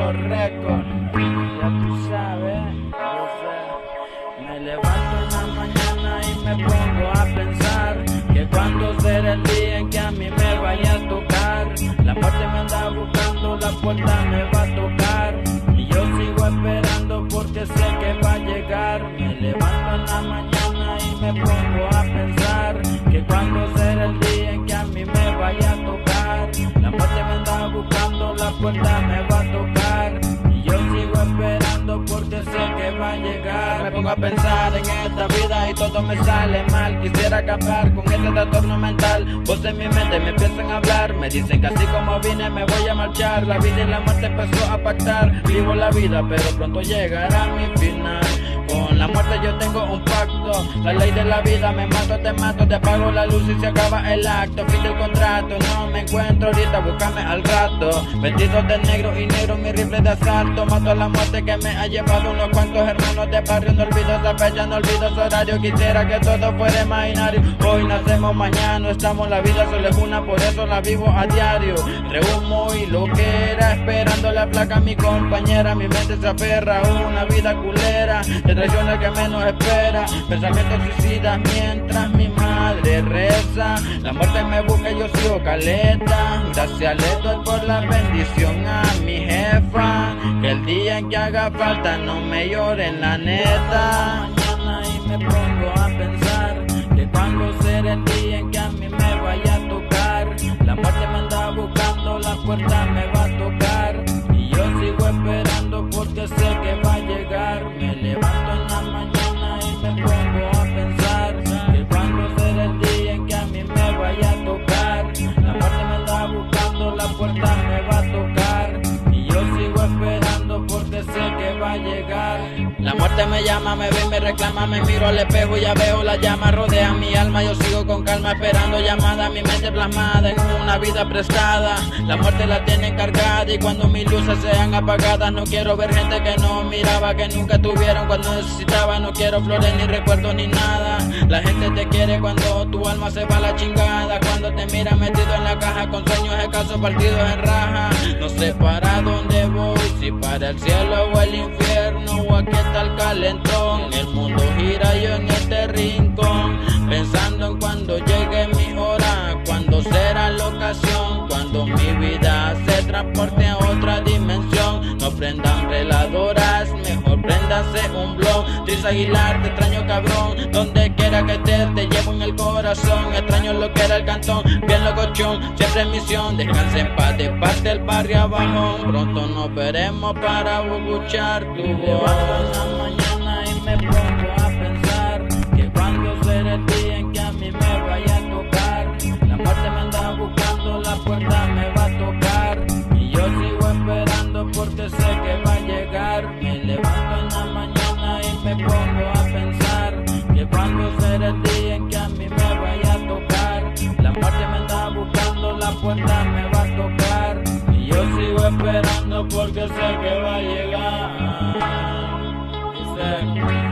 los récords. Ya tú sabes, yo sé. Me levanto en la mañana y me pongo a pensar que cuando será el día en que a mí me vaya a tocar. La muerte me anda buscando, la puerta me va a tocar. Y yo sigo esperando porque sé que va a llegar. Me levanto en la mañana y me pongo a pensar que cuando será el día en que a mí me vaya a tocar. La muerte me anda buscando, la puerta me va a tocar. Y yo sigo esperando porque sé que va a llegar. Me pongo a pensar en esta vida y todo me sale mal. Quisiera acabar con este trastorno mental. Voces en mi mente me empiezan a hablar. Me dicen que así como vine me voy a marchar. La vida y la muerte empezó a pactar. Vivo la vida pero pronto llegará mi final. Con la muerte yo tengo un pacto. La ley de la vida, me mato, te apago la luz y se acaba el acto. Fin del contrato, no me encuentro ahorita, búscame al rato. Vestido de negro y negro mi rifle de asalto. Mato a la muerte que me ha llevado unos cuantos hermanos de barrio. No olvido esa fecha, no olvido su horario. Quisiera que todo fuera imaginario. Hoy nacemos, mañana estamos, la vida solo es una, por eso la vivo a diario. Entre humo y loquera, esperando la placa mi compañera. Mi mente se aferra a una vida culera, de traiciones que menos espera, pensamientos suicidas mientras mi madre reza. La muerte me busca y yo sigo caleta. Gracias le doy por la bendición a mi jefa, que el día en que haga falta no me lloren la neta. Mañana y me pongo a pensar que cuando será el día en que a mí me vaya a tocar. La muerte me anda buscando, la puerta me va a tocar. Y yo sigo esperando porque sé que va a llegar. Me levanto en la mañana y me pongo a pensar que cuando será el día en que a mí me vaya a tocar. La muerte me anda buscando, la puerta me va a tocar. Y yo sigo esperando porque sé que va a llegar. La muerte me llama, me ve y me reclama, me miro al espejo y ya veo la llama, rodea mi alma. Yo sigo con calma esperando llamada, mi mente plasmada en una vida prestada. La muerte la tiene encargada y cuando mis luces sean apagadas no quiero ver gente que no miraba, que nunca tuvieron cuando necesitaba. No quiero flores ni recuerdos ni nada. La gente te quiere cuando tu alma se va a la chingada, cuando te mira metido en la caja con sueños escasos partidos en raja. No sé para dónde voy, si para el cielo o el infierno, o aquí está el calentón. El mundo gira yo en este rincón, pensando en cuando llegue mi hora, cuando será la ocasión, cuando mi vida se transporte a otra dimensión. No prendan veladoras, mejor préndase un blon. Tris Aguilar, te extraño cabrón, donde quiera que estés te llevo en el corazón. Extraño lo que era el cantón, bien locochón, siempre en misión. Descansa en paz de parte del barrio abajo, pronto nos veremos para escuchar tu voz. Mañana y me pongo a pensar que cuando será el día en que a mí me vaya a tocar. La muerte me anda buscando, la puerta me va a tocar. Y yo sigo esperando porque sé que va a llegar. Me levanto en la mañana y me pongo a pensar que cuando será el día en que a mí me vaya a tocar. La muerte me anda buscando, la puerta me va a tocar. Y yo sigo esperando porque sé que va a llegar. Exactly.